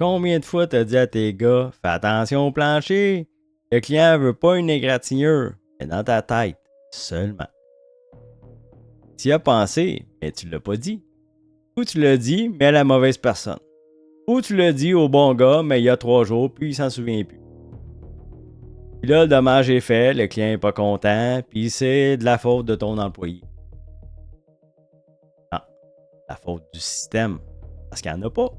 Combien de fois t'as dit à tes gars, fais attention au plancher, le client veut pas une égratignure, mais dans ta tête seulement. Tu y as pensé, mais tu l'as pas dit. Ou tu l'as dit, mais à la mauvaise personne. Ou tu l'as dit au bon gars, mais il y a 3 jours, puis il s'en souvient plus. Puis là, le dommage est fait, le client est pas content, puis c'est de la faute de ton employé. Non, la faute du système, parce qu'il n'y en a pas.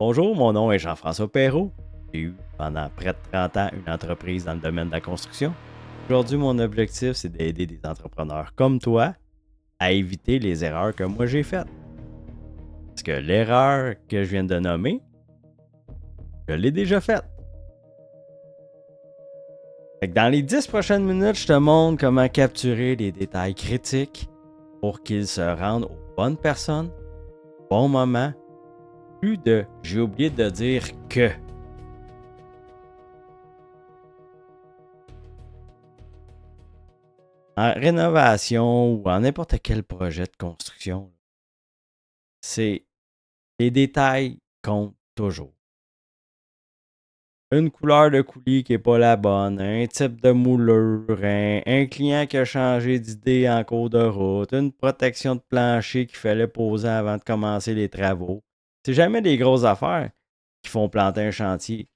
Bonjour, mon nom est Jean-François Perrault. J'ai eu pendant près de 30 ans une entreprise dans le domaine de la construction. Aujourd'hui, mon objectif, c'est d'aider des entrepreneurs comme toi à éviter les erreurs que moi j'ai faites. Parce que l'erreur que je viens de nommer, je l'ai déjà faite. Fait que dans les 10 prochaines minutes, je te montre comment capturer les détails critiques pour qu'ils se rendent aux bonnes personnes, au bon moment. Plus de j'ai oublié de dire que. En rénovation ou en n'importe quel projet de construction, c'est les détails comptent toujours. Une couleur de coulis qui n'est pas la bonne, un type de moulure, un client qui a changé d'idée en cours de route, une protection de plancher qu'il fallait poser avant de commencer les travaux. C'est jamais des grosses affaires qui font planter un chantier.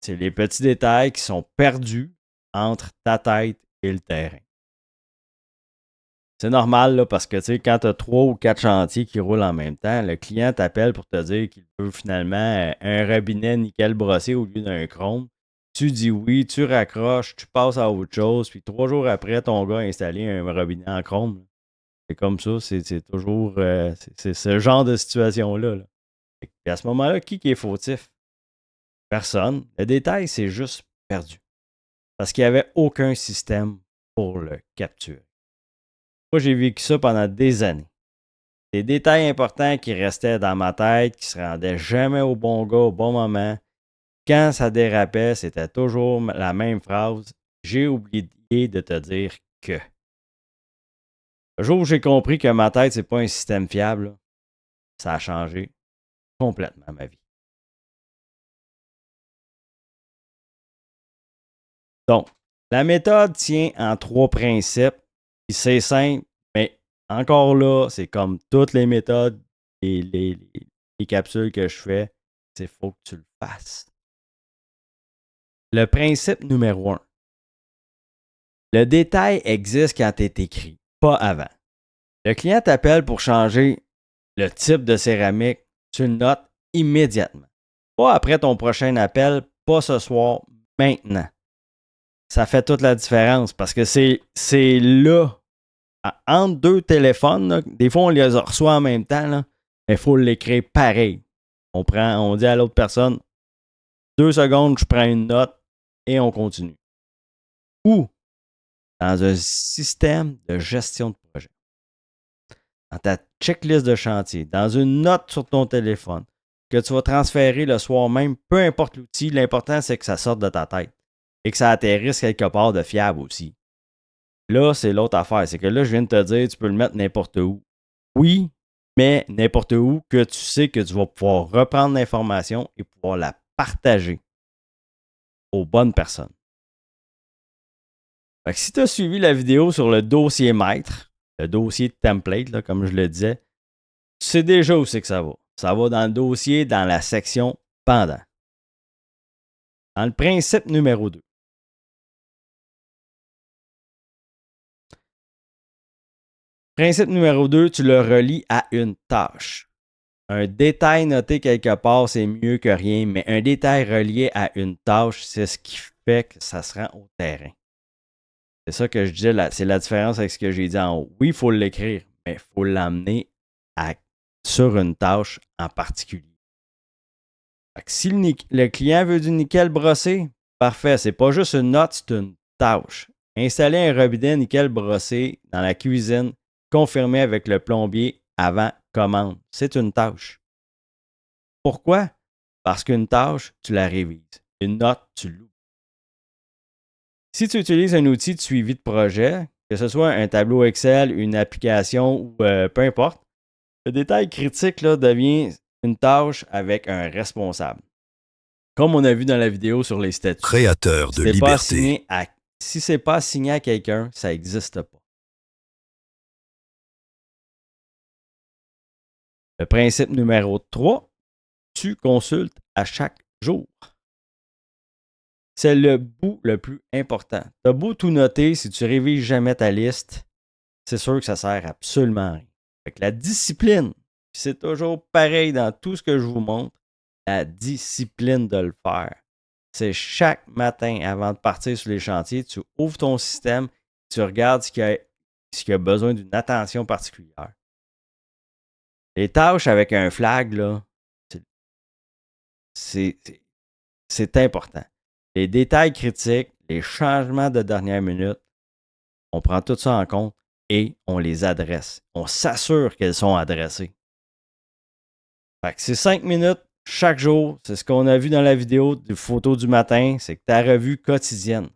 C'est les petits détails qui sont perdus entre ta tête et le terrain. C'est normal là, parce que quand tu as 3 ou 4 chantiers qui roulent en même temps, le client t'appelle pour te dire qu'il veut finalement un robinet nickel brossé au lieu d'un chrome. Tu dis oui, tu raccroches, tu passes à autre chose, puis 3 jours après, ton gars a installé un robinet en chrome. C'est comme ça, c'est toujours c'est ce genre de situation-là. Là. Puis à ce moment-là, qui est fautif? Personne. Le détail, c'est juste perdu. Parce qu'il n'y avait aucun système pour le capturer. Moi, j'ai vécu ça pendant des années. Des détails importants qui restaient dans ma tête, qui se rendaient jamais au bon gars au bon moment. Quand ça dérapait, c'était toujours la même phrase. J'ai oublié de te dire que. Le jour où j'ai compris que ma tête, c'est pas un système fiable, ça a changé complètement ma vie. Donc, la méthode tient en 3 principes. C'est simple, mais encore là, c'est comme toutes les méthodes et les capsules que je fais, c'est faut que tu le fasses. Le principe numéro 1. Le détail existe quand il est écrit, pas avant. Le client t'appelle pour changer le type de céramique, tu le notes immédiatement. Pas après ton prochain appel, pas ce soir, maintenant. Ça fait toute la différence parce que c'est là, entre 2 téléphones, là, des fois on les reçoit en même temps, là, mais il faut l'écrire pareil. On dit à l'autre personne, 2 secondes, je prends une note et on continue. Ou dans un système de gestion de projet, dans ta checklist de chantier, dans une note sur ton téléphone, que tu vas transférer le soir même, peu importe l'outil, l'important c'est que ça sorte de ta tête et que ça atterrisse quelque part de fiable aussi. Là, c'est l'autre affaire. C'est que là, je viens de te dire, tu peux le mettre n'importe où. Oui, mais n'importe où que tu sais que tu vas pouvoir reprendre l'information et pouvoir la partager aux bonnes personnes. Fait que si tu as suivi la vidéo sur le dossier maître, le dossier de template, là, comme je le disais, tu sais déjà où c'est que ça va. Ça va dans le dossier, dans la section pendant. Dans le principe numéro 2. Principe numéro 2, tu le relis à une tâche. Un détail noté quelque part, c'est mieux que rien, mais un détail relié à une tâche, c'est ce qui fait que ça se rend au terrain. C'est ça que je disais, c'est la différence avec ce que j'ai dit en haut. Oui, il faut l'écrire, mais il faut l'amener sur une tâche en particulier. Fait que si le client veut du nickel brossé, parfait, c'est pas juste une note, c'est une tâche. Installer un robinet nickel brossé dans la cuisine, confirmé avec le plombier avant commande. C'est une tâche. Pourquoi? Parce qu'une tâche, tu la révises. Une note, tu l'oublies. Si tu utilises un outil de suivi de projet, que ce soit un tableau Excel, une application ou peu importe, le détail critique là, devient une tâche avec un responsable. Comme on a vu dans la vidéo sur les statuts. Créateur de liberté. Si c'est pas assigné à quelqu'un, ça n'existe pas. Le principe numéro 3, tu consultes à chaque jour. C'est le bout le plus important. Tu as beau tout noter, si tu révises jamais ta liste, c'est sûr que ça sert absolument à rien. Fait que la discipline, c'est toujours pareil dans tout ce que je vous montre, la discipline de le faire. C'est chaque matin avant de partir sur les chantiers, tu ouvres ton système, tu regardes ce qui a besoin d'une attention particulière. Les tâches avec un flag, là, c'est important. Les détails critiques, les changements de dernière minute, on prend tout ça en compte et on les adresse. On s'assure qu'elles sont adressées. Fait que c'est 5 minutes chaque jour. C'est ce qu'on a vu dans la vidéo de photo du matin. C'est que ta revue quotidienne.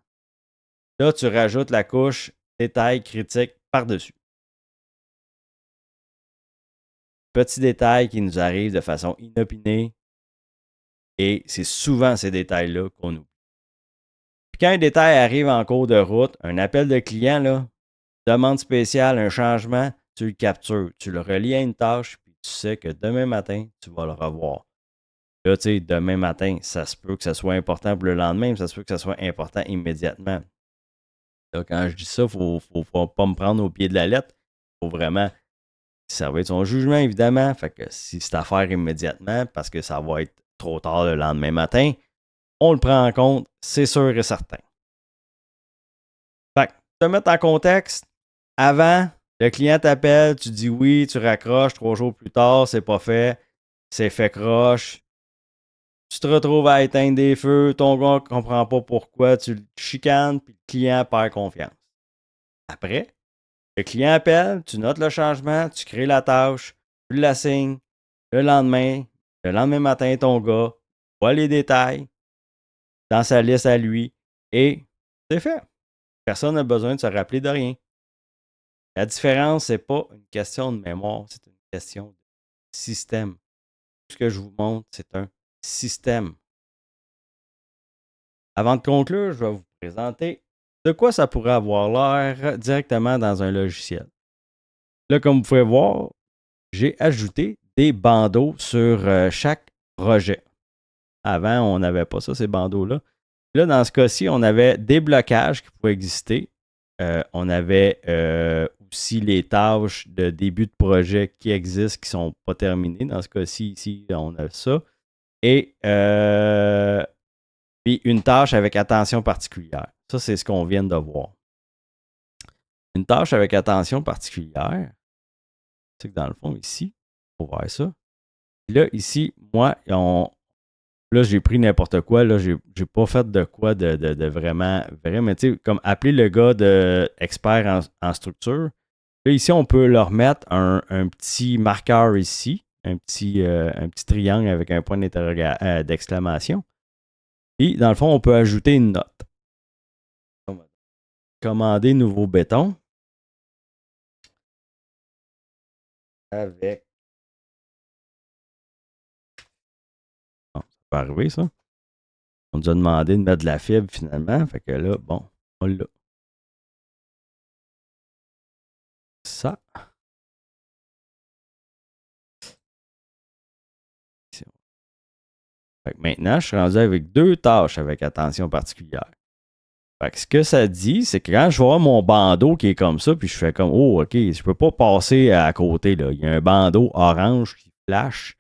Là, tu rajoutes la couche détails critiques par-dessus. Petits détails qui nous arrivent de façon inopinée. Et c'est souvent ces détails-là qu'on oublie. Puis quand un détail arrive en cours de route, un appel de client, là, demande spéciale, un changement, tu le captures. Tu le relis à une tâche, puis tu sais que demain matin, tu vas le revoir. Là, tu sais, demain matin, ça se peut que ça soit important pour le lendemain, mais ça se peut que ça soit important immédiatement. Là, quand je dis ça, il ne faut pas me prendre au pied de la lettre. Il faut vraiment servir de son jugement, évidemment. Fait que si c'est à faire immédiatement, parce que ça va être trop tard le lendemain matin, on le prend en compte, c'est sûr et certain. Fait que, te mettre en contexte, avant, le client t'appelle, tu dis oui, tu raccroches, 3 jours plus tard, c'est pas fait, c'est fait croche. Tu te retrouves à éteindre des feux, ton gars ne comprend pas pourquoi, tu le chicanes, puis le client perd confiance. Après, le client appelle, tu notes le changement, tu crées la tâche, tu l'assignes. Le lendemain matin, ton gars voit les détails dans sa liste à lui et c'est fait. Personne n'a besoin de se rappeler de rien. La différence, ce n'est pas une question de mémoire, c'est une question de système. Tout ce que je vous montre, c'est un système. Avant de conclure, je vais vous présenter de quoi ça pourrait avoir l'air directement dans un logiciel. Là, comme vous pouvez voir, j'ai ajouté des bandeaux sur chaque projet. Avant, on n'avait pas ça, ces bandeaux-là. Là, dans ce cas-ci, on avait des blocages qui pouvaient exister. On avait aussi les tâches de début de projet qui existent, qui ne sont pas terminées. Dans ce cas-ci, ici, on a ça. Et puis une tâche avec attention particulière. Ça, c'est ce qu'on vient de voir. Une tâche avec attention particulière, c'est que dans le fond, ici, il faut voir ça. Là, ici, moi, là, j'ai pris n'importe quoi. Là, j'ai pas fait de quoi de vraiment vrai, mais tu sais, comme appeler le gars de expert en structure. Là, ici, on peut leur mettre un petit marqueur ici, un petit triangle avec un point d'exclamation. Puis, dans le fond, on peut ajouter une note. Commander nouveau béton. Avec. Bon, ça peut arriver, ça. On nous a demandé de mettre de la fibre finalement. Fait que là, bon, on l'a. Ça. Fait que maintenant, je suis rendu avec 2 tâches avec attention particulière. Fait que ce que ça dit, c'est que quand je vois mon bandeau qui est comme ça, puis je fais comme, oh, OK, je peux pas passer à côté, là. Il y a un bandeau orange qui flash.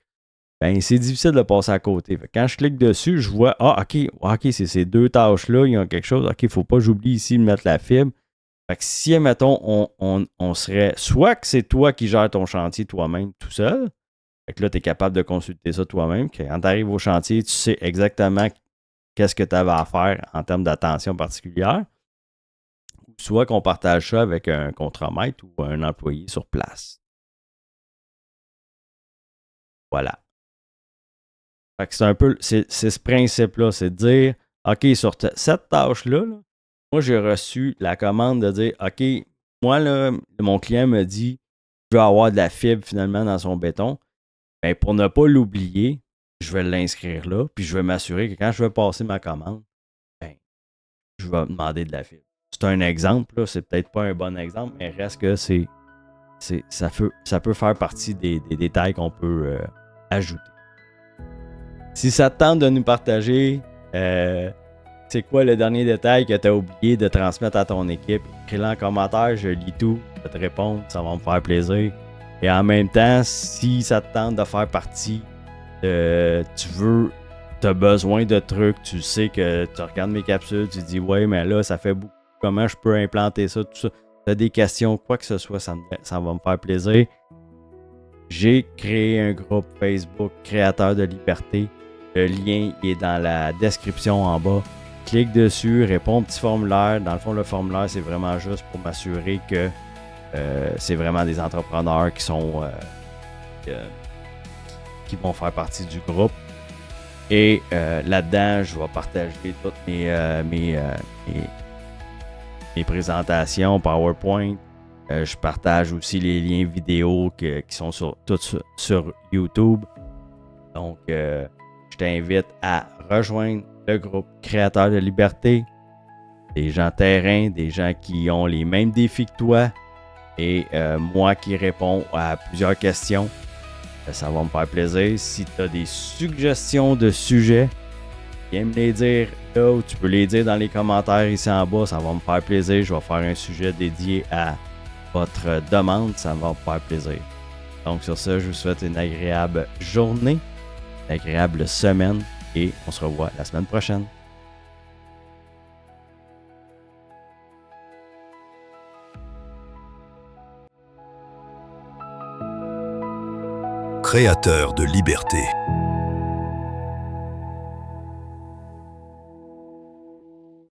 Ben, c'est difficile de passer à côté. Fait que quand je clique dessus, je vois, OK, c'est ces 2 tâches-là, il y a quelque chose. OK, il ne faut pas que j'oublie ici de mettre la fibre. Fait que si, mettons, on serait, soit que c'est toi qui gères ton chantier toi-même tout seul, fait que là, tu es capable de consulter ça toi-même. Quand tu arrives au chantier, tu sais exactement qu'est-ce que tu avais à faire en termes d'attention particulière. Soit qu'on partage ça avec un contremaître ou un employé sur place. Voilà. Fait que c'est un peu, c'est ce principe-là, c'est de dire, OK, sur cette tâche-là, moi, j'ai reçu la commande de dire, OK, moi, là, mon client me dit, je veux avoir de la fibre finalement dans son béton. ben, pour ne pas l'oublier, je vais l'inscrire là, puis je vais m'assurer que quand je vais passer ma commande, ben, je vais demander de la fibre. C'est un exemple, là, c'est peut-être pas un bon exemple, mais reste que ça peut faire partie des détails qu'on peut ajouter. Si ça te tente de nous partager, c'est quoi le dernier détail que tu as oublié de transmettre à ton équipe, écris-le en commentaire, je lis tout, je vais te répondre, ça va me faire plaisir. Et en même temps, si ça te tente de faire partie, tu as besoin de trucs, tu sais que tu regardes mes capsules, tu dis ouais, mais là, ça fait beaucoup, comment je peux implanter ça, tout ça. Tu as des questions, quoi que ce soit, ça va me faire plaisir. J'ai créé un groupe Facebook Créateurs de Liberté. Le lien est dans la description en bas. Clique dessus, réponds au petit formulaire. Dans le fond, le formulaire, c'est vraiment juste pour m'assurer que c'est vraiment des entrepreneurs qui vont faire partie du groupe. Et là-dedans, je vais partager toutes mes présentations PowerPoint. Je partage aussi les liens vidéo qui sont tous sur YouTube. Donc, je t'invite à rejoindre le groupe Créateurs de Liberté. Des gens terrain, des gens qui ont les mêmes défis que toi. Et moi qui réponds à plusieurs questions. Ça va me faire plaisir. Si tu as des suggestions de sujets, viens me les dire là ou tu peux les dire dans les commentaires ici en bas. Ça va me faire plaisir. Je vais faire un sujet dédié à votre demande. Ça va me faire plaisir. Donc sur ça, je vous souhaite une agréable journée, une agréable semaine et on se revoit la semaine prochaine. Créateurs de liberté.